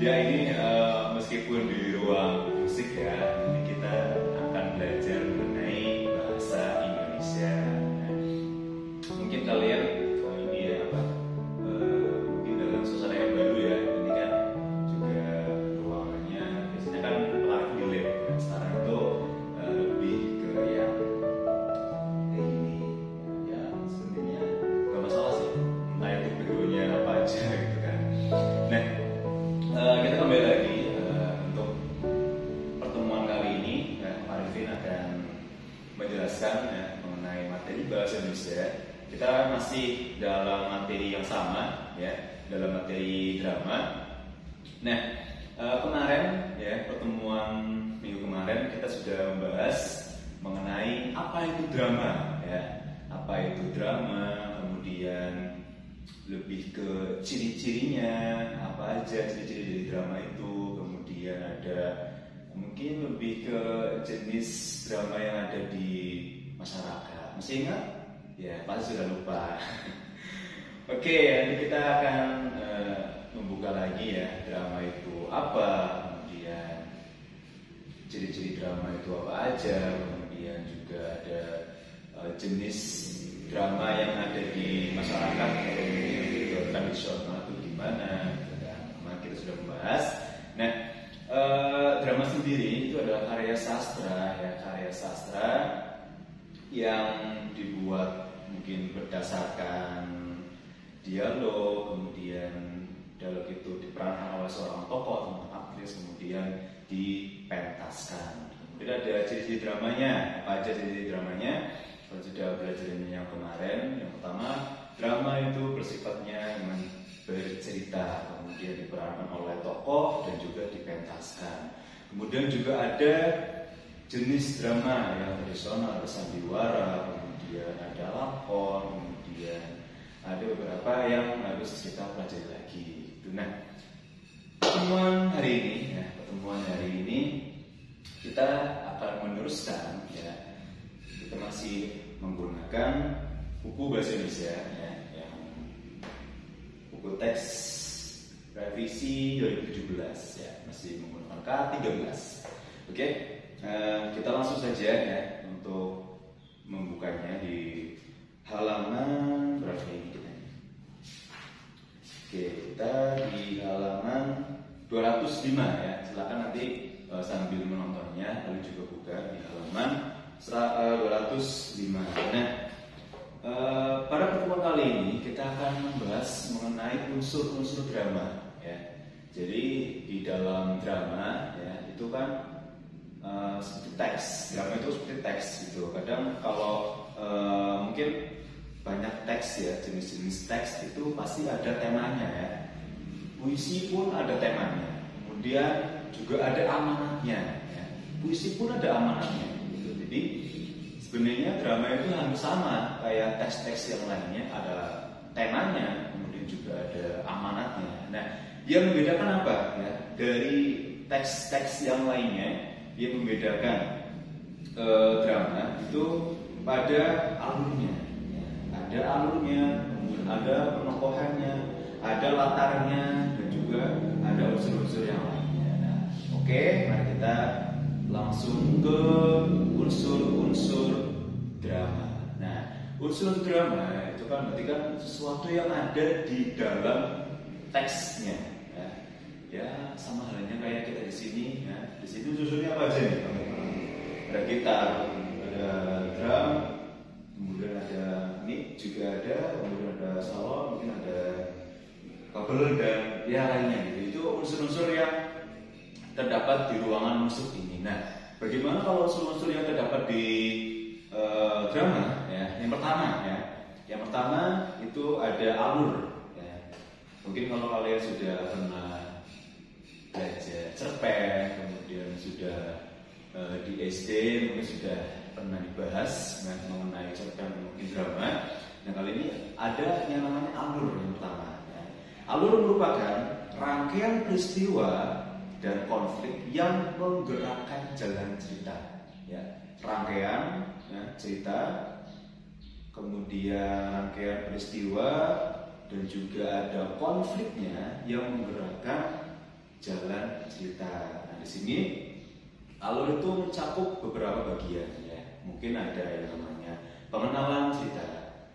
Ya ini meskipun di ruang musik ya, ini kita akan belajar mengenai bahasa Indonesia. Nah, mungkin kalian ini ya mungkin dalam suasana yang baru ya. Ini kan juga ruangannya biasanya kan live di lab. Nah, sekarang itu lebih ke yang kayak gini. Ya sebenarnya nggak masalah sih. Entah itu backgroundnya apa aja gitu kan. Nah. Kita kembali lagi untuk pertemuan kali ini. Arifin akan menjelaskan mengenai materi bahasa Indonesia. Kita masih dalam materi yang sama ya, dalam materi drama. Nah, kemarin ya, pertemuan minggu kemarin kita sudah membahas mengenai apa itu drama ya, apa itu drama, kemudian lebih ke ciri-cirinya, apa aja ciri-ciri dari drama itu, kemudian ada mungkin lebih ke jenis drama yang ada di masyarakat. Masih ingat? Ya, pasti sudah lupa. Oke, nanti kita akan membuka lagi ya, drama itu apa, kemudian ciri-ciri drama itu apa aja, kemudian juga ada jenis drama yang ada di masyarakat, tradisional itu gimana, kemarin kita sudah membahas. Nah, drama sendiri itu adalah karya sastra ya, karya sastra yang dibuat mungkin berdasarkan dialog, kemudian dialog itu diperankan oleh seorang tokoh atau aktris, kemudian dipentaskan. Kemudian ada ciri-ciri dramanya, apa aja ciri-ciri dramanya? Kalau sudah belajar yang kemarin, yang pertama, drama itu bersifatnya bercerita, kemudian diperankan oleh tokoh dan juga dipentaskan. Kemudian juga ada jenis drama yang tradisional, ada sandiwara, kemudian ada lakon, kemudian ada beberapa yang harus kita pelajari lagi. Nah, pertemuan hari ini kita akan meneruskan ya. Kita masih menggunakan buku bahasa Indonesia ya, yang buku teks revisi 2017 ya, masih menggunakan K13. Oke, kita langsung saja ya untuk membukanya di halaman berapa ini kita? Oke, kita di halaman 205 ya. Silakan nanti sambil menontonnya lalu juga buka di halaman 205. Nah, pada pertemuan kali ini kita akan membahas mengenai unsur-unsur drama ya. Jadi di dalam drama ya itu kan seperti teks, drama itu seperti teks gitu. Kadang kalau mungkin banyak teks ya, jenis-jenis teks itu pasti ada temanya ya. Puisi pun ada temanya, kemudian juga ada amanatnya ya. Puisi pun ada amanatnya gitu. Jadi sebenarnya drama itu hampir sama kayak teks-teks yang lainnya, ada temanya, kemudian juga ada amanatnya. Nah, yang membedakan apa ya dari teks-teks yang lainnya? Yang membedakan drama itu pada alurnya ya. Ada alurnya, kemudian ada penokohannya, ada latarnya, dan juga ada unsur-unsur yang lainnya. Nah, oke, mari kita langsung ke unsur-unsur drama. Nah, unsur drama itu kan berarti kan sesuatu yang ada di dalam teksnya. Ya, sama halnya kayak kita di sini. Ya. Di sini unsurnya apa aja nih? Ada gitar, ada drum, kemudian ada mic juga ada, kemudian ada salon, mungkin ada kabel dan ya lainnya. Gitu. Itu unsur-unsur yang terdapat di ruangan musik ini. Nah, bagaimana kalau unsur-unsur yang terdapat di drama? Ya, yang pertama itu ada alur. Ya. Mungkin kalau kalian sudah pernah belajar cerpen, kemudian sudah di SD mungkin sudah pernah dibahas mengenai cerpen mungkin drama. Nah, kali ini ada yang namanya alur yang pertama. Ya. Alur merupakan rangkaian peristiwa dan konflik yang menggerakkan jalan cerita. Ya. Rangkaian cerita, kemudian rangkaian peristiwa, dan juga ada konfliknya yang menggerakkan jalan cerita. Nah, di sini alur itu mencakup beberapa bagian ya. Mungkin ada yang namanya pengenalan cerita.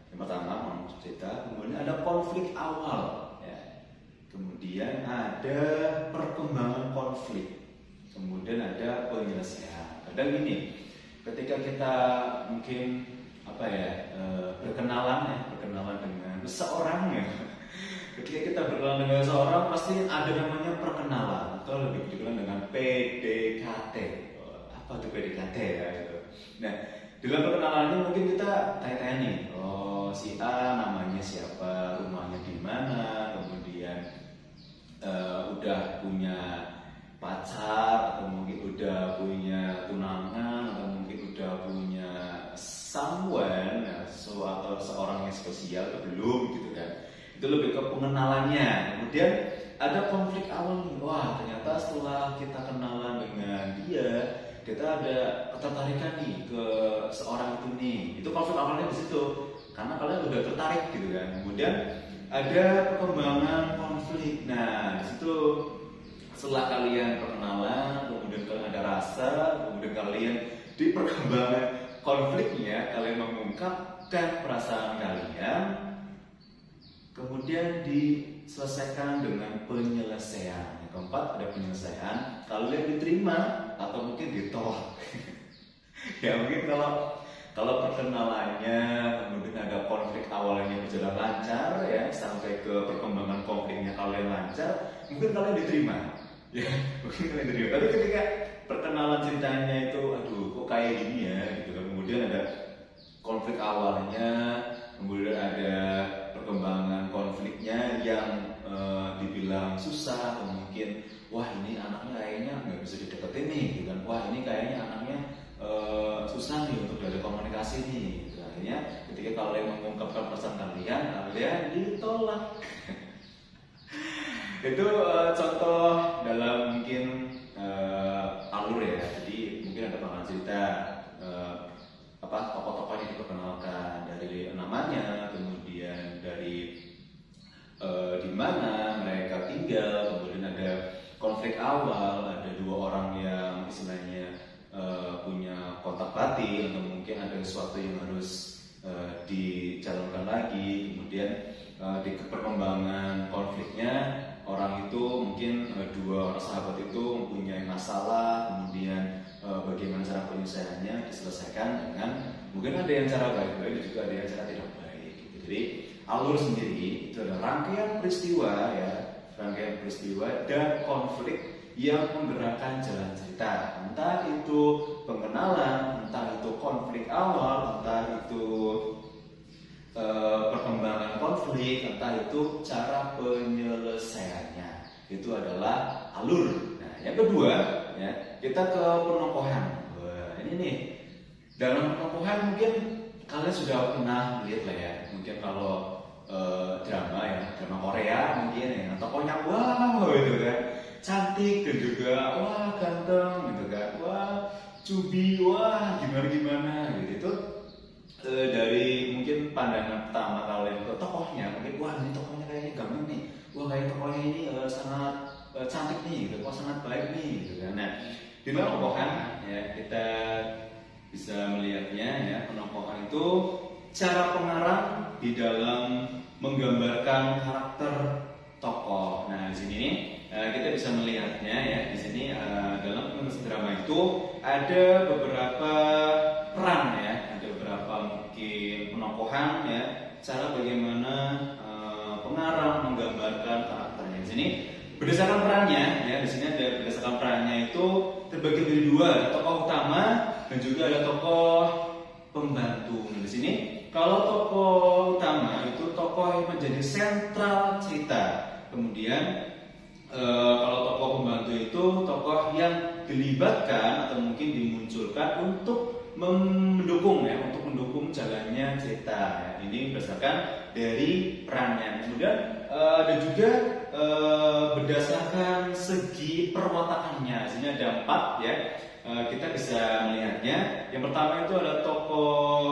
Yang pertama mengenal cerita, kemudian ada konflik awal ya. Kemudian ada perkembangan konflik. Kemudian ada penyelesaian. Kadang gini, ketika kita mungkin berkenalan dengan seseorang ya. Ketika kita berkenalan dengan seseorang pasti ada namanya perkenalan atau lebih dikenal dengan PDKT. Apa itu PDKT ya gitu. Nah, dalam perkenalan ini mungkin kita tanya-tanya nih, oh si A namanya siapa, rumahnya di mana, kemudian udah punya pacar atau mungkin udah punya tunangan atau mungkin udah punya someone atau seorang yang spesial atau belum gitu kan. Itu lebih ke pengenalannya. Kemudian ada konflik awal nih. Wah, ternyata setelah kita kenalan dengan dia, kita ada ketertarikan nih ke seorang itu nih. Itu konflik awalnya di situ. Karena kalian udah tertarik gitu kan. Kemudian ada perkembangan konflik. Nah, di situ setelah kalian perkenalan, kemudian kalian ada rasa, kemudian kalian di perkembangan konfliknya kalian mengungkapkan perasaan kalian, kemudian diselesaikan dengan penyelesaian. Yang keempat ada penyelesaian, kalian diterima atau mungkin ditolak. Ya mungkin kalau perkenalannya kemudian ada konflik awalnya berjalan lancar ya sampai ke perkembangan konfliknya kalian lancar, mungkin kalian diterima. Ya, mungkin kalian diterima. Tapi ketika perkenalan ceritanya itu aduh kok kayak gini ya gitu kan. Kemudian ada konflik awalnya, kemudian ada perkembangan konfliknya yang dibilang susah atau mungkin wah ini anaknya kayaknya nggak bisa dideketin nih gitu kan. Wah ini kayaknya anaknya susah nih untuk ada komunikasi nih gitu. Akhirnya ketika kalian mengungkapkan perasaan kalian ditolak. Itu contoh dalam mungkin alur ya. Jadi mungkin ada pengenalan cerita, tokoh-tokoh yang diperkenalkan dari namanya, kemudian dari di mana mereka tinggal, kemudian ada konflik awal, ada dua orang yang istilahnya punya kontak batin atau mungkin ada sesuatu yang harus dijalankan lagi, kemudian di perkembangan konfliknya orang itu mungkin dua orang sahabat itu mempunyai masalah, kemudian bagaimana cara penyelesaiannya diselesaikan dengan mungkin ada yang cara baik-baik dan juga ada yang cara tidak baik gitu. Jadi alur sendiri itu adalah rangkaian peristiwa dan konflik yang menggerakkan jalan cerita, entah itu pengenalan, entah itu konflik awal, entah itu perkembangan konflik, entah itu cara penyelesaiannya. Itu adalah alur. Nah, yang kedua ya, kita ke penokohan. Wah, ini nih dalam penokohan mungkin kalian sudah pernah lihat lah ya. Mungkin kalau drama Korea mungkin ya, tokohnya wow gitu kan, cantik dan juga wah ganteng gitu kan, wah cubi, wah gimana gitu. Itu dari mungkin pandangan pertama kalian ke tokohnya, mungkin wah ini tokohnya kayaknya ganteng nih, wah kayak tokohnya ini sangat cantik nih gitu, wah sangat baik nih gitu kan. Nah di dalam penokohan ya kita bisa melihatnya ya, penokohan itu cara pengarang di dalam menggambarkan karakter tokoh. Nah di sini nih kita bisa melihatnya ya, di sini dalam penulis drama itu ada beberapa peran ya, ada beberapa mungkin penokohan ya, cara bagaimana pengarang menggambarkan karakternya. Di sini berdasarkan perannya ya, di sini ada berdasarkan perannya itu terbagi menjadi dua, ada tokoh utama dan juga ada tokoh pembantu. Nah di sini kalau tokoh utama itu tokoh yang menjadi sentral cerita. Kemudian kalau tokoh pembantu itu tokoh yang dilibatkan atau mungkin dimunculkan untuk mendukung ya, untuk mendukung jalannya cerita. Ya. Ini berdasarkan dari perannya. Kemudian ada juga berdasarkan segi perwatakannya. Di sini ada 4 ya. Kita bisa melihatnya. Yang pertama itu ada tokoh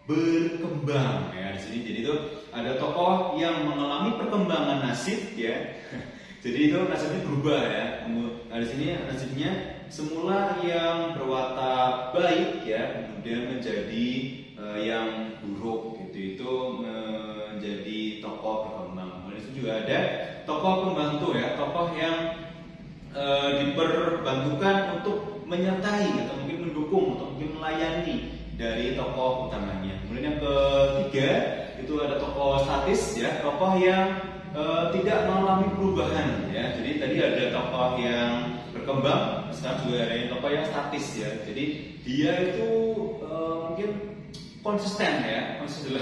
berkembang ya di sini. Jadi itu ada tokoh yang mengalami perkembangan nasib ya. Jadi itu nasibnya berubah ya. Nah, di sini nasibnya semula yang berwatak baik ya, kemudian menjadi yang buruk gitu. Itu menjadi tokoh berkembang. Kemudian itu juga ada tokoh pembantu ya, tokoh yang diperbantukan untuk menyertai atau mungkin mendukung atau mungkin melayani dari tokoh utamanya. Kemudian yang ketiga itu ada tokoh statis ya, tokoh yang tidak mengalami perubahan ya. Jadi tadi ada tokoh yang berkembang, sekarang juga ada yang tokoh yang statis ya. Jadi dia itu mungkin konsisten ya, konsisten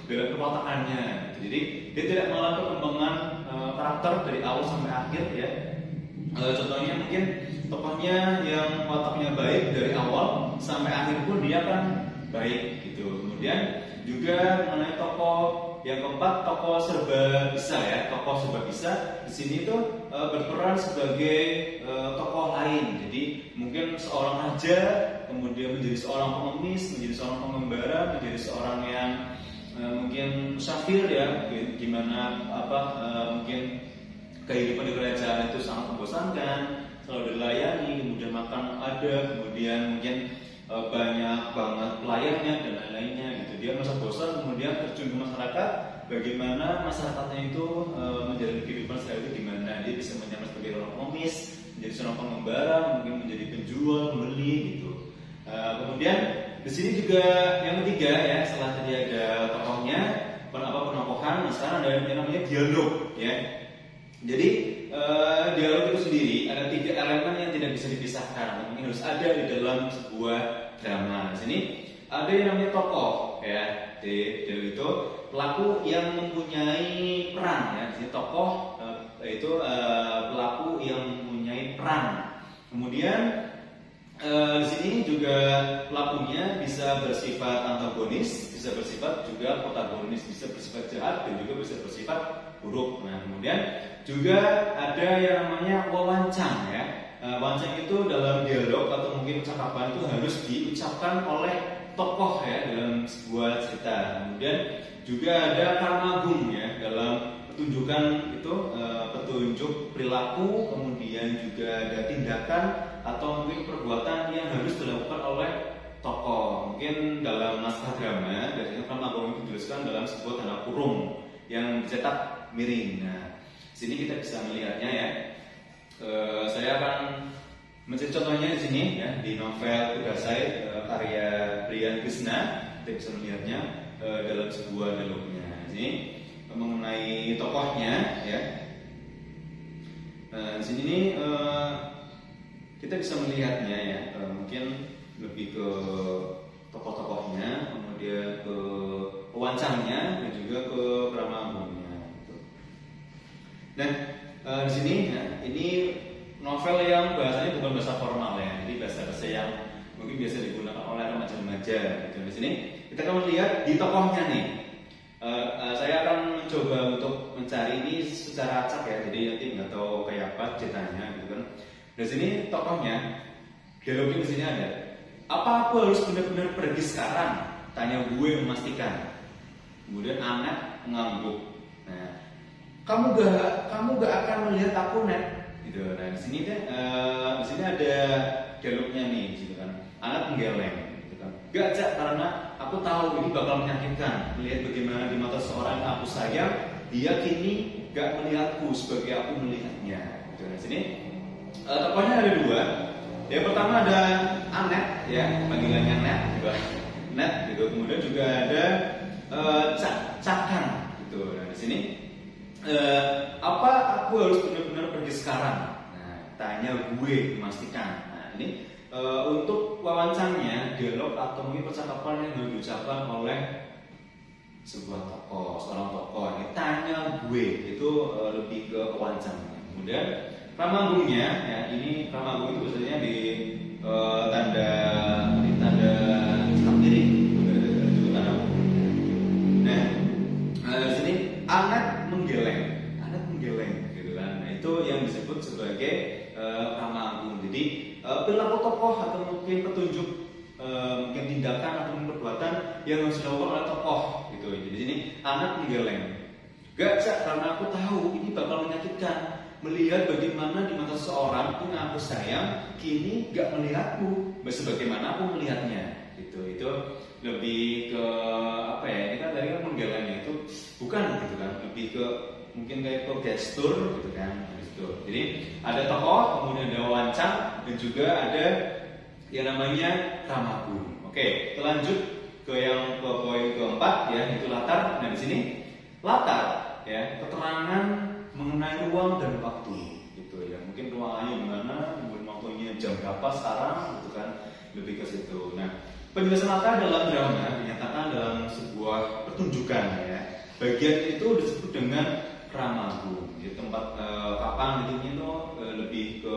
dalam perwatakannya. Jadi dia tidak mengalami perkembangan karakter dari awal sampai akhir ya. Contohnya mungkin tokohnya yang wataknya baik dari awal sampai akhir pun dia kan baik gitu. Kemudian juga mengenai tokoh yang keempat, tokoh serba bisa ya. Tokoh serba bisa di sini tuh berperan sebagai tokoh lain. Jadi mungkin seorang raja kemudian menjadi seorang pengemis, menjadi seorang pengembara, menjadi seorang yang mungkin musafir ya. Gimana mungkin kehidupan di kerajaan itu sangat membosankan, selalu dilayani, kemudian makan ada, kemudian mungkin banyak banget pelayannya dan lain-lainnya gitu. Dia merasa bosan, kemudian terjun ke masyarakat. Bagaimana masyarakatnya itu menjalani kehidupan sehari-hari, gimana dia bisa menyamar sebagai orang pengemis, menjadi seorang pengembara, mungkin menjadi penjual, pembeli gitu. Kemudian di sini juga yang ketiga ya, setelah tadi ada tokohnya, penokohan, sekarang ada yang namanya dialog ya. Jadi dialog itu sendiri ada 3 elemen yang tidak bisa dipisahkan, yang harus ada di dalam sebuah drama. Di sini ada yang namanya tokoh ya. Dialog itu pelaku yang mempunyai peran ya. Di sini tokoh itu pelaku yang mempunyai peran. Kemudian di sini juga pelakunya bisa bersifat antagonis, bisa bersifat juga protagonis, bisa bersifat jahat dan juga bisa bersifat buruk. Nah, kemudian juga ada yang namanya wawancang ya. Wawancang itu dalam dialog atau mungkin percakapan itu harus diucapkan oleh tokoh ya dalam sebuah cerita. Kemudian juga ada karmagung ya dalam pertunjukan itu, petunjuk perilaku, kemudian juga ada tindakan atau mungkin perbuatan yang harus dilakukan oleh tokoh. Mungkin dalam naskah drama biasanya karmagung itu dijelaskan dalam sebuah tanda kurung yang dicetak miring. Nah, sini kita bisa melihatnya ya. Saya akan mencari contohnya di sini ya, di novel Kudasai karya Brian Krishna. Kita bisa melihatnya dalam sebuah dialognya. Ini mengenai tokohnya ya. Di sini nih kita bisa melihatnya ya. Mungkin lebih ke tokoh-tokohnya, kemudian ke pewancangnya dan juga ke Pramagungnya. Nah, di sini ya, ini novel yang bahasanya bukan bahasa formal ya, jadi bahasa yang mungkin biasa digunakan oleh remaja-remaja. Gitu. Di sini kita akan melihat di tokohnya nih. Saya akan mencoba untuk mencari ini secara acak ya, jadi nanti nggak tahu kayak apa ceritanya gitu kan. Di sini tokohnya, dialognya di sini ada. Apa aku harus benar-benar pergi sekarang? Tanya gue memastikan. Kemudian anak mengangguk. Nah, kamu gak akan melihat aku net gitu. Nah di sini deh di sini ada dialognya nih gitu kan. Anak menggeleng gitu kan. Gak Cak, karena aku tahu ini bakal menyakitkan melihat bagaimana di mata seorang yang aku sayang dia kini gak melihatku sebagai aku melihatnya gitu. Nah di sini tokohnya ada 2. Yang pertama ada Anet ya, panggilannya Net gitu. Net gitu. Kemudian juga ada Cakan gitu. Nah di sini apa aku harus benar-benar pergi sekarang? Nah, tanya gue memastikan. Nah, ini untuk wawancangnya, dialog atau mungkin percakapan yang diucapkan oleh sebuah tokoh, seorang tokoh. Ini tanya gue itu lebih ke wawancangnya. Kemudian Pramagungnya ya, ini Pramagung itu biasanya di tanda cetak miring itu tanda. Nah, di sini anak menggeleng gitu kan. Nah, itu yang disebut sebagai Pramagung. Jadi perilaku tokoh atau mungkin petunjuk, mungkin tindakan atau perbuatan yang harus dilakukan oleh tokoh gitu. Jadi di sini anak menggeleng. Gak Cak, karena aku tahu ini bakal menyakitkan melihat bagaimana di mata seseorang yang aku sayang kini gak melihatku sebagaimana aku melihatnya. Itu lebih ke apa ya? Ini kan tadi kan penggalanya itu bukan gitu kan, lebih ke mungkin kayak ke gestur gitu kan. Jadi ada tokoh, kemudian ada wancang, dan juga ada yang namanya Ramagung. Oke, kita lanjut ke yang ke poin keempat ya, itu latar. Nah di sini latar ya, keterangan mengenai ruang dan waktu gitu ya. Mungkin ruangannya di mana, kemudian waktunya jam berapa sekarang gitu kan, lebih ke situ. Nah, penjelasan latar dalam drama dinyatakan dalam sebuah pertunjukan ya. Bagian itu disebut dengan Ramagung. Jadi tempat kapan itunya itu lebih ke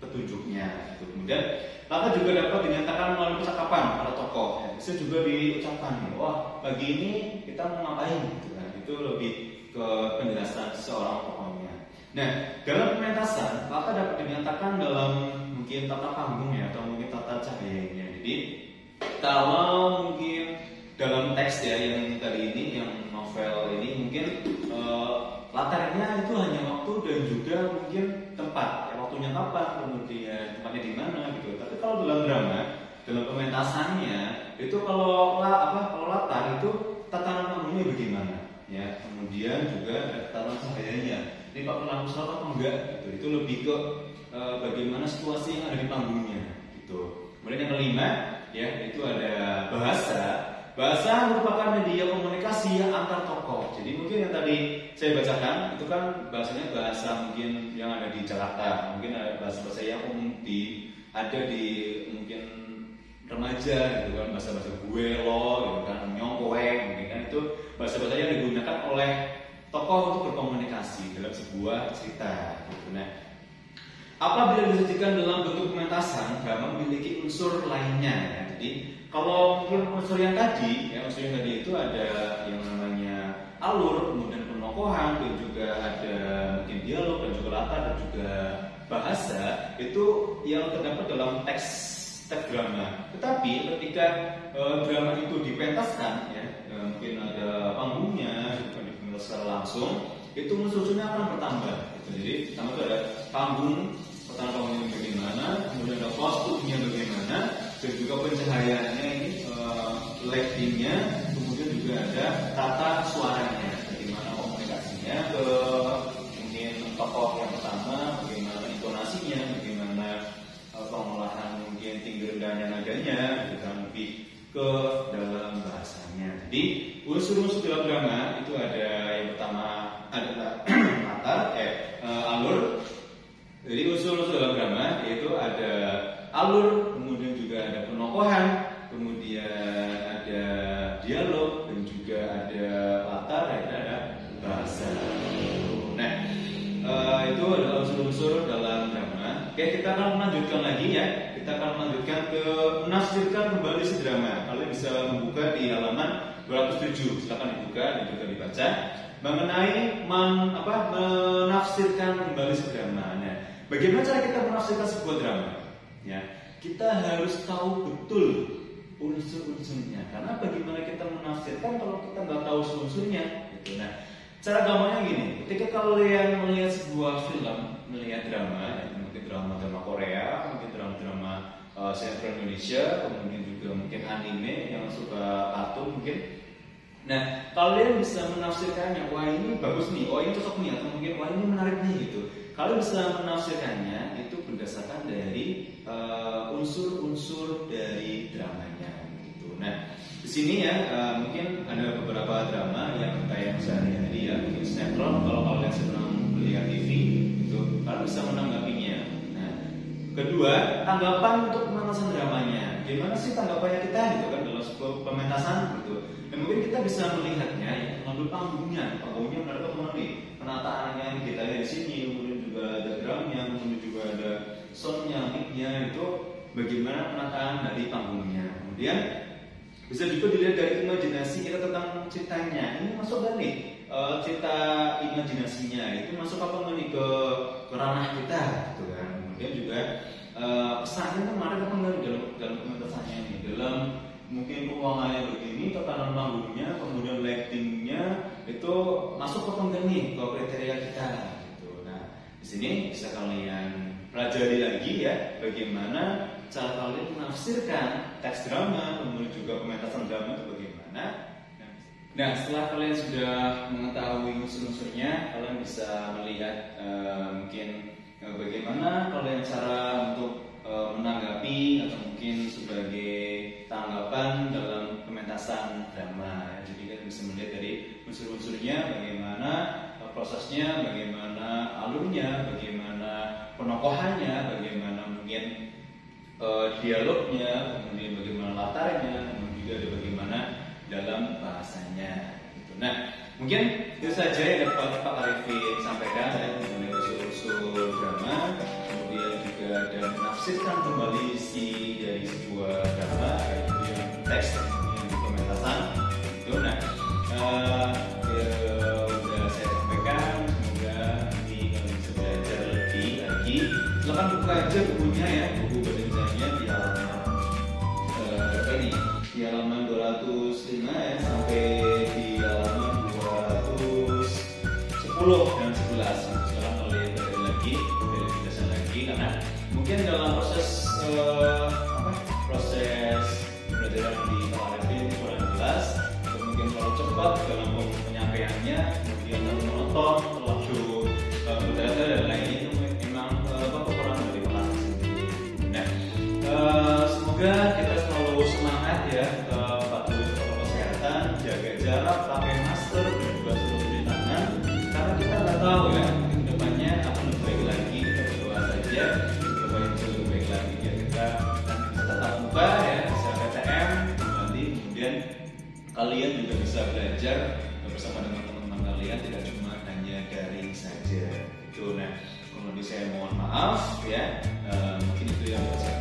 petunjuknya gitu. Kemudian latar juga dapat dinyatakan melalui percakapan para tokoh ya. Bisa juga diucapkan, wah pagi ini kita mau ngapain gitu kan. Itu lebih ke penjelasan seorang tokohnya. Nah, dalam pementasan latar dapat dinyatakan dalam mungkin tata panggung ya, atau mungkin tata cahayanya. Jadi kalau mungkin dalam teks ya yang tadi ini, yang novel ini mungkin latarnya itu hanya waktu dan juga mungkin tempat ya, waktunya kapan, kemudian tempatnya di mana gitu. Tapi kalau dalam drama, dalam pementasannya itu kalau latar itu tatanan panggungnya bagaimana ya, kemudian juga ada tatanan cahayanya. Ini Pak lampu selap atau enggak gitu. Itu lebih ke bagaimana situasi yang ada di panggungnya gitu. Kemudian yang kelima ya, itu ada bahasa. Bahasa merupakan media komunikasi antar tokoh. Jadi mungkin yang tadi saya bacakan itu kan bahasanya bahasa mungkin yang ada di Jakarta, mungkin ada bahasa-bahasa yang umum ada di mungkin remaja gitu kan, bahasa-bahasa gue lo gitu kan, nyongkoe mungkin kan, itu bahasa-bahasa yang digunakan oleh tokoh untuk berkomunikasi dalam sebuah cerita gitu. Nah, apabila disajikan dalam bentuk pementasan, drama memiliki unsur lainnya ya. Jadi kalau mungkin unsur yang tadi itu ada yang namanya alur, kemudian penokohan, dan juga ada mungkin dialog, dan juga latar, dan juga bahasa, itu yang terdapat dalam teks drama. Tetapi ketika drama itu dipentaskan ya, mungkin ada panggungnya, dipentaskan secara langsung, itu unsur-unsurnya akan bertambah gitu. Jadi pertama itu ada panggung, pertama panggungnya bagaimana, kemudian ada kostumnya bagaimana, dan juga pencahayaannya ini lightingnya, kemudian juga ada tata suaranya, bagaimana komunikasinya ke mungkin tokoh yang pertama, bagaimana intonasinya, bagaimana pengolahan mungkin tinggi rendahnya nadanya, juga lebih ke dalam bahasanya. Jadi unsur-unsur dalam drama itu ada yang pertama adalah latar, alur. Jadi unsur-unsur dalam drama yaitu ada alur, kemudian juga ada penokohan, kemudian ada dialog, dan juga ada latar, dan ada bahasa. Nah, itu adalah unsur-unsur dalam drama. Oke, kita akan melanjutkan lagi ya. Kita akan melanjutkan ke menafsirkan kembali si drama. Kalian bisa membuka di halaman 207. Silakan dibuka dan juga dibaca mengenai menafsirkan kembali si drama. Nah, bagaimana cara kita menafsirkan sebuah drama? Ya, kita harus tahu betul unsur-unsurnya. Karena bagaimana kita menafsirkan kalau kita nggak tahu unsur-unsurnya? Gitu. Nah, cara gampangnya gini: ketika kalian melihat sebuah film, melihat drama, mungkin drama Korea, mungkin drama sinetron Indonesia, kemudian juga mungkin anime yang suka kartun mungkin. Nah, kalian bisa menafsirkannya, wah ini bagus nih, oh ini cocok nih, atau mungkin wah ini menarik nih gitu. Kalian bisa menafsirkannya itu berdasarkan dari unsur-unsur dari dramanya gitu. Nah, di sini ya mungkin ada beberapa drama yang kayak sehari-hari ya, mungkin sinetron. Kalau kalian sedang melihat TV itu kalian bisa menanggapinya. Nah, kedua, tanggapan untuk pementasan dramanya. Gimana sih tanggapannya kita gitu kan dalam sebuah pementasan gitu. Dan mungkin kita bisa melihatnya ya melalui panggungnya menarik atau menarik, penataannya kita lihat di sini, kemudian juga ada drumnya, kemudian juga ada soundnya, mic-nya, itu bagaimana penataan dari panggungnya. Kemudian bisa juga dilihat dari imajinasi kita tentang ceritanya. Ini masuk gak nih cerita imajinasinya itu masuk apa nggak nih ke ranah kita gitu kan. Kemudian juga pesannya itu menarik apa enggak dalam pementasannya ini, dalam mungkin ruangannya begini, tatanan panggungnya, kemudian lightingnya itu masuk ke enggak nih ke kriteria kita gitu. Nah, di sini bisa kalian pelajari lagi ya, bagaimana cara kalian menafsirkan teks drama, kemudian juga pementasan drama itu bagaimana. Nah, setelah kalian sudah mengetahui unsur-unsurnya, kalian bisa melihat mungkin bagaimana kalian cara untuk menanggapi atau mungkin sebagai tanggapan dalam pementasan drama. Jadi kalian bisa melihat dari unsur-unsurnya, bagaimana prosesnya, bagaimana alurnya, bagaimana penokohannya, bagaimana mungkin dialognya, kemudian bagaimana latarnya, kemudian juga ada bagaimana dalam bahasanya. Gitu. Nah, mungkin itu saja yang dapat Pak Arifin sampaikan mengenai unsur-unsur drama, kemudian juga ada menafsirkan kembali isi dari sebuah drama, yaitu yang teks yang pementasan. Gitu. Nah, sudah saya sampaikan, semoga nanti kalian bisa belajar lebih lagi. Silakan buka aja bukunya ya, buku bahasa Indonesianya di halaman di halaman 205 ya, sampai di halaman 210 dan 11. Silakan kalian belajar lagi, verifikasi lagi, karena mungkin dalam proses pembelajaran di Arifin kurang jelas, atau mungkin kalau cepat dalam penyampaiannya, kemudian menonton terlalu berdata dan lainnya, itu memang kekurangan dari kelas sendiri. Nah, semoga kita selalu semangat ya, patuhi protokol kesehatan, jaga jarak, pakai masker dan juga selalu cuci tangan, karena kita nggak tahu ya, mungkin depannya akan lebih baik lagi. Kita berdoa saja depannya bisa lebih baik lagi ya, kita nanti bisa tatap muka ya, bisa PTM nanti, kemudian kalian juga bisa belajar bersama dengan teman-teman kalian, tidak cuma hanya daring saja. Itu. Nah, kemudian saya mohon maaf ya, mungkin itu yang bisa saya